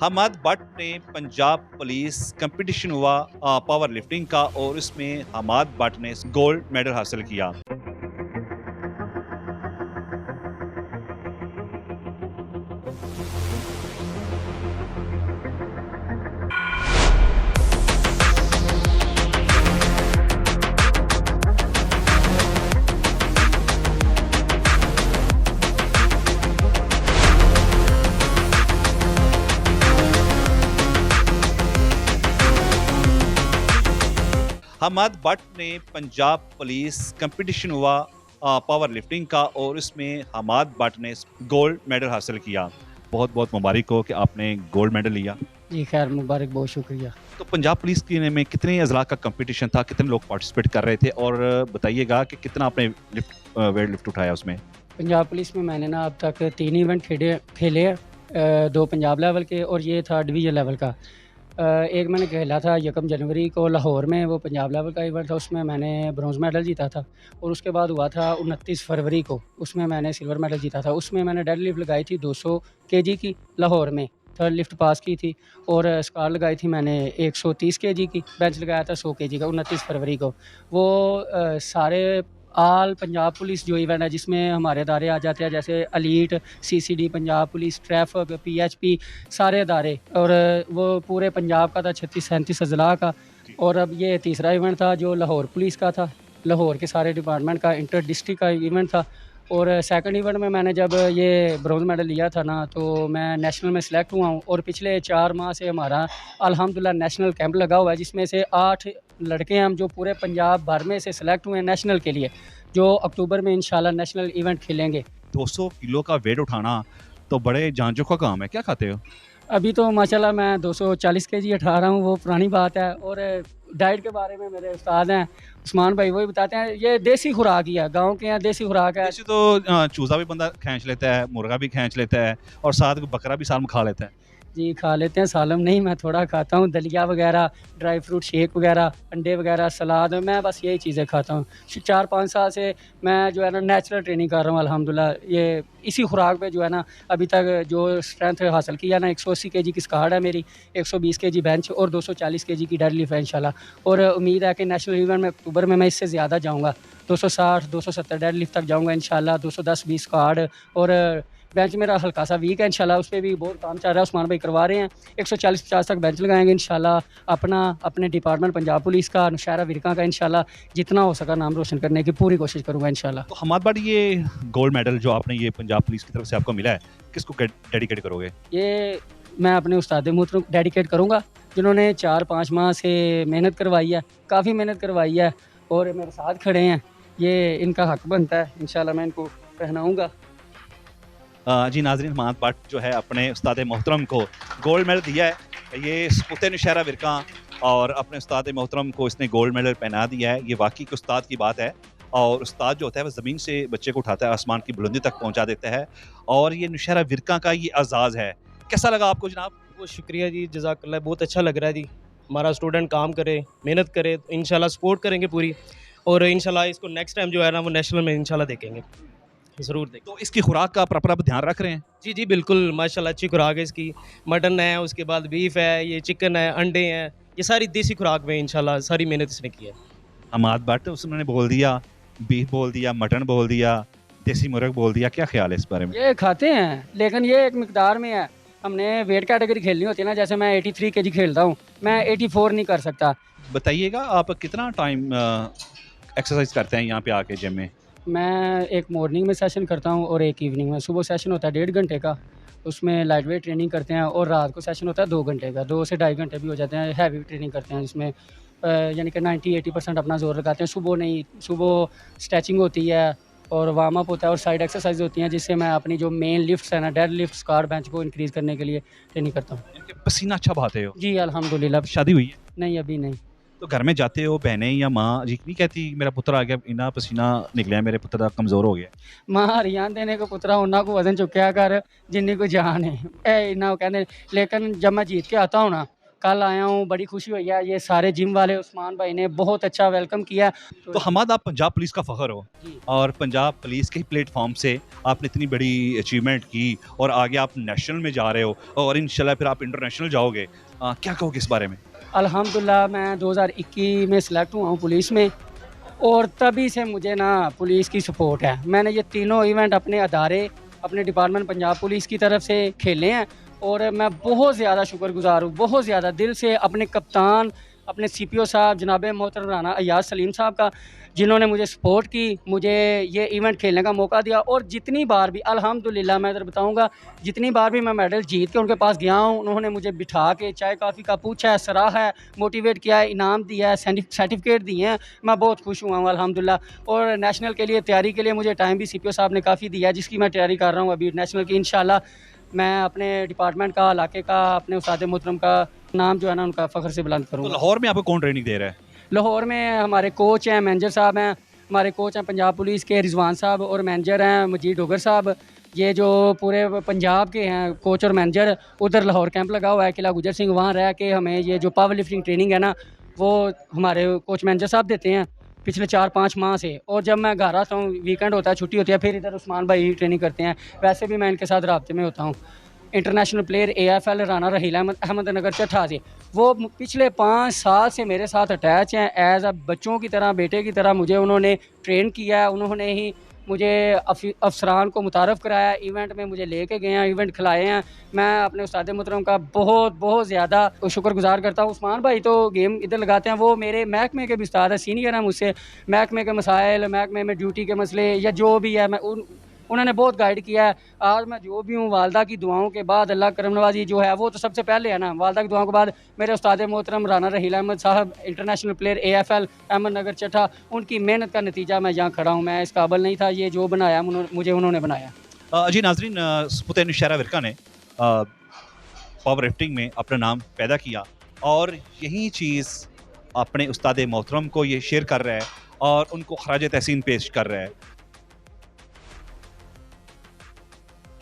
हमाद भट्ट ने Punjab police competition हुआ power lifting का और इसमें हमाद भट्ट ने गोल्ड मेडल हासिल किया। हमाद भट्ट ने पंजाब पुलिस कंपटीशन हुआ पावर लिफ्टिंग का और इसमें हमाद भट्ट ने गोल्ड मेडल हासिल किया। बहुत बहुत मुबारक हो कि आपने गोल्ड मेडल लिया। जी खैर मुबारक, बहुत शुक्रिया। तो पंजाब पुलिस के में कितने अजला का कंपटीशन था, कितने लोग पार्टिसिपेट कर रहे थे और बताइएगा कि कितना आपने वेट लिफ्ट उठाया उसमें? पंजाब पुलिस में मैंने ना अब तक 3 इवेंट खेले हैं, 2 पंजाब लेवल के और ये था डिवीज़न लेवल का। एक मैंने खेला था 1 जनवरी को लाहौर में, वो पंजाब लेवल का इवेंट था, उसमें मैंने ब्रॉन्ज मेडल जीता था। और उसके बाद हुआ था 29 फरवरी को, उसमें मैंने सिल्वर मेडल जीता था। उसमें मैंने डेड लिफ्ट लगाई थी 200 केजी की लाहौर में, थर्ड लिफ्ट पास की थी। और स्कार लगाई थी मैंने 130 केजी की, बेंच लगाया था 100 केजी का 29 फरवरी को। वो सारे ऑल पंजाब पुलिस जो इवेंट है जिसमें हमारे अदारे आ जाते हैं, जैसे elite, CCD, Punjab police, traffic, PHP, सारे अदारे, और वो पूरे पंजाब का था 36-37 अजला का। और अब ये तीसरा इवेंट था जो लाहौर पुलिस का था, लाहौर के सारे डिपार्टमेंट का इंटर डिस्ट्रिक्ट का इवेंट था। और सेकंड इवेंट में मैंने जब ये ब्रॉन्ज मेडल लिया था ना, तो मैं नेशनल में सिलेक्ट हुआ हूँ। और पिछले 4 माह से हमारा अल्हम्दुलिल्लाह नेशनल कैंप लगा हुआ है, जिसमें से 8 लड़के हैं हम जो पूरे पंजाब भर में से सिलेक्ट हुए हैं नेशनल के लिए, जो अक्टूबर में इंशाल्लाह नेशनल इवेंट खेलेंगे। 200 किलो का वेट उठाना तो बड़े जांचों का काम है। क्या खाते हो? अभी तो माशाल्लाह मैं 240 केजी उठा रहा हूँ, वो पुरानी बात है। और डाइट के बारे में मेरे उस्ताद हैं उस्मान भाई, वही बताते हैं, ये देसी खुराक ही है, गांव के यहाँ देसी खुराक है। ऐसे तो चूजा भी बंदा खींच लेता है, मुर्गा भी खींच लेता है और साथ में बकरा भी साल में खा लेता है। जी खा लेते हैं, सालम नहीं, मैं थोड़ा खाता हूँ, दलिया वगैरह, ड्राई फ्रूट शेक वगैरह, अंडे वगैरह, सलाद, मैं बस यही चीज़ें खाता हूँ। 4-5 साल से मैं जो है ना नेचुरल ट्रेनिंग कर रहा हूँ अल्हम्दुलिल्लाह। ये इसी खुराक पे जो है ना अभी तक जो स्ट्रेंथ हासिल किया ना, 180 केजी की स्क्वाड है मेरी, 120 केजी बेंच और 240 केजी की डेड लिफ्ट है इंशाल्लाह। और उम्मीद है कि नेशनल इवेंट में अक्टूबर में मैं इससे ज़्यादा जाऊँगा, 260-270 डेड लिफ्ट तक जाऊँगा इंशाल्लाह, 210-20 स्क्वाड। और बेंच मेरा हल्का सा वीक है इंशाल्लाह, उस पर भी बहुत काम चल रहा है, उस्मान भाई करवा रहे हैं। 140-50 तक बेंच लगाएंगे इंशाल्लाह। अपने डिपार्टमेंट पंजाब पुलिस का, नौशहरा विरका का इंशाल्लाह जितना हो सका नाम रोशन करने की पूरी कोशिश करूँगा इंशाल्लाह। तो हमाद भट्ट, ये गोल्ड मेडल जो आपने ये पंजाब पुलिस की तरफ से आपको मिला है, किसको डेडिकेट करोगे? ये मैं अपने उस्ताद मोहतरम डेडिकेट करूँगा, जिन्होंने 4-5 माह से मेहनत करवाई है, काफ़ी मेहनत करवाई है और मेरे साथ खड़े हैं। ये इनका हक बनता है, इंशाल्लाह मैं इनको पहनाऊँगा। जी नाजरीन, हमाद भट्ट जो है अपने उस्ताद मोहतरम को गोल्ड मेडल दिया है। ये सपूत नौशहरा विरका और अपने उस्ताद मोहतरम को इसने गोल्ड मेडल पहना दिया है। ये वाकई के उस्ताद की बात है। और उस्ताद जो होता है वह ज़मीन से बच्चे को उठाता है, आसमान की बुलंदी तक पहुंचा देता है। और ये नौशहरा विरका का ये एजाज़ है। कैसा लगा आपको जनाब? बहुत शुक्रिया जी, जज़ाकल्लाह, बहुत अच्छा लग रहा है जी। हमारा स्टूडेंट काम करे, मेहनत करे, तो इंशाल्लाह सपोर्ट करेंगे पूरी। और इंशाल्लाह इसको नेक्स्ट टाइम जो है ना वो नेशनल में इंशाल्लाह देखेंगे, ज़रूर देखेंगे। तो इसकी खुराक का प्रॉपर आप ध्यान रख रहे हैं? जी जी बिल्कुल, माशाल्लाह अच्छी खुराक है इसकी। मटन है, उसके बाद बीफ है, ये चिकन है, अंडे हैं, ये सारी देसी खुराक में इंशाल्लाह सारी मेहनत इसने की है। हमाद भट्ट उसने बोल दिया, बीफ बोल दिया, मटन बोल दिया, देसी मुर्ग बोल दिया, क्या ख्याल है इस बारे में? ये खाते हैं लेकिन ये एक मिकदार में है। हमने वेट कैटेगरी खेलनी होती है ना, जैसे मैं 83 केजी खेलता हूँ, मैं 84 नहीं कर सकता। बताइएगा आप कितना टाइम एक्सरसाइज करते हैं यहाँ पे आके जिम में? मैं एक मॉर्निंग में सेशन करता हूँ और एक इवनिंग में। सुबह सेशन होता है 1.5 घंटे का, उसमें लाइट वेट ट्रेनिंग करते हैं। और रात को सेशन होता है 2 घंटे का, 2 से 2.5 घंटे भी हो जाते हैं, हैवी ट्रेनिंग करते हैं जिसमें यानी कि 90-80% अपना जोर लगाते हैं। सुबह नहीं, सुबह स्ट्रेचिंग होती है और वार्म अप होता है और साइड एक्सरसाइज होती हैं, जिससे मैं अपनी जो मेन लिफ्ट्स है ना, डेड लिफ्ट, स्क्वाट, बेंच को इंक्रीज़ करने के लिए ट्रेनिंग करता हूँ। इनके पसीना अच्छा बहाते हो? जी अल्हम्दुलिल्लाह। शादी हुई है? नहीं अभी नहीं। तो घर में जाते हो, बहनें या माँ जी नहीं कहती मेरा पुत्र आ गया, इना पसीना निकलिया, मेरे पुत्र कमज़ोर हो गया? मां हरियाण देने को पुत्रा उन्होंने को वजन चुकया कर जिन्नी को जान है, ए इन्ना कहते। लेकिन जब मैं जीत के आता हूँ ना, कल आया हूँ, बड़ी खुशी हुई है। ये सारे जिम वाले उस्मान भाई ने बहुत अच्छा वेलकम किया। तो हमाद, आप पंजाब पुलिस का फ़ख्र हो जी। और पंजाब पुलिस के प्लेटफॉर्म से आपने इतनी बड़ी अचीवमेंट की और आगे आप नेशनल में जा रहे हो और इंशाल्लाह फिर आप इंटरनेशनल जाओगे। क्या कहोगे इस बारे में? अल्हम्दुलिल्लाह मैं 2021 में सिलेक्ट हुआ हूँ पुलिस में, और तभी से मुझे ना पुलिस की सपोर्ट है। मैंने ये तीनों इवेंट अपने अदारे, अपने डिपार्टमेंट पंजाब पुलिस की तरफ से खेले हैं, और मैं बहुत ज़्यादा शुक्रगुज़ार हूँ, बहुत ज़्यादा दिल से अपने कप्तान, अपने सीपीओ साहब जनाब मोहतरम राना अय्याज सलीम साहब का, जिन्होंने मुझे सपोर्ट की, मुझे ये इवेंट खेलने का मौका दिया। और जितनी बार भी अल्हम्दुलिल्लाह मैं इधर बताऊंगा, जितनी बार भी मैं मेडल जीत के उनके पास गया हूँ, उन्होंने मुझे बिठा के चाय कॉफ़ी का पूछा है, सराहा है, मोटिवेट किया है, इनाम दिया है, सर्टिफिकेट दिए हैं। मैं बहुत खुश हुआ हूँ अल्हम्दुलिल्लाह। और नेशनल के लिए तैयारी के लिए मुझे टाइम भी सीपीओ साहब ने काफ़ी दिया है, जिसकी मैं तैयारी कर रहा हूँ अभी नेशनल की। इंशाल्लाह मैं अपने डिपार्टमेंट का, इलाके का, अपने उस्ताद मोहतरम का नाम जो है ना उनका फ़ख्र से बुलंद तो करूँगा। लाहौर में आपको कौन ट्रेनिंग दे रहा है? लाहौर में हमारे कोच हैं, मैनेजर साहब हैं। हमारे कोच हैं पंजाब पुलिस के रिजवान साहब, और मैनेजर हैं मजीद डोगर साहब। ये जो पूरे पंजाब के हैं कोच और मैनेजर, उधर लाहौर कैंप लगा हुआ है किला गुजर सिंह, वहाँ रह के हमें ये जो पावर लिफ्टिंग ट्रेनिंग है ना, वो हमारे कोच मैनेजर साहब देते हैं पिछले 4-5 माह से। और जब मैं घर आता हूँ, वीकेंड होता है, छुट्टी होती है, फिर इधर उस्मान भाई ट्रेनिंग करते हैं। वैसे भी मैं इनके साथ राब्ते में होता हूँ। International player AFL Rana Raheel Ahmad Nagar Chattha से, वो पिछले 5 साल से मेरे साथ अटैच हैं। एज अ बच्चों की तरह, बेटे की तरह मुझे उन्होंने ट्रेन किया है। उन्होंने ही मुझे अफसरान को मुतारफ़ कराया, इवेंट में मुझे लेके गए हैं, इवेंट खिलाए हैं। मैं अपने उस्ताद मोहतरम का बहुत बहुत ज़्यादा शुक्रगुज़ार करता हूँ। उस्मान भाई तो गेम इधर लगाते हैं, वो मेरे महकमे के भी उस्ताद हैं, सीनियर हैं मुझसे। महकमे के मसाइल, महकमे में ड्यूटी के मसले या जो भी है, मैं उन्होंने बहुत गाइड किया है। आज मैं जो भी हूँ, वालदा की दुआओं के बाद, अल्लाह करम नवाजी जो है वो तो सबसे पहले है ना, वालदा की दुआओं के बाद मेरे उस्ताद मोहतरम राना रहील अहमद साहब, international player AFL Ahmad Nagar Chatha, उनकी मेहनत का नतीजा मैं यहाँ खड़ा हूँ। मैं इस काबिल नहीं था, ये जो बनाया मुझे उन्होंने बनाया। जी नाजरीन, सपुत नौशहरा विरका ने पावर लिफ्टिंग में अपना नाम पैदा किया और यही चीज़ अपने उस्ताद मोहतरम को ये शेयर कर रहा है और उनको खराज तहसीन पेश कर रहा है।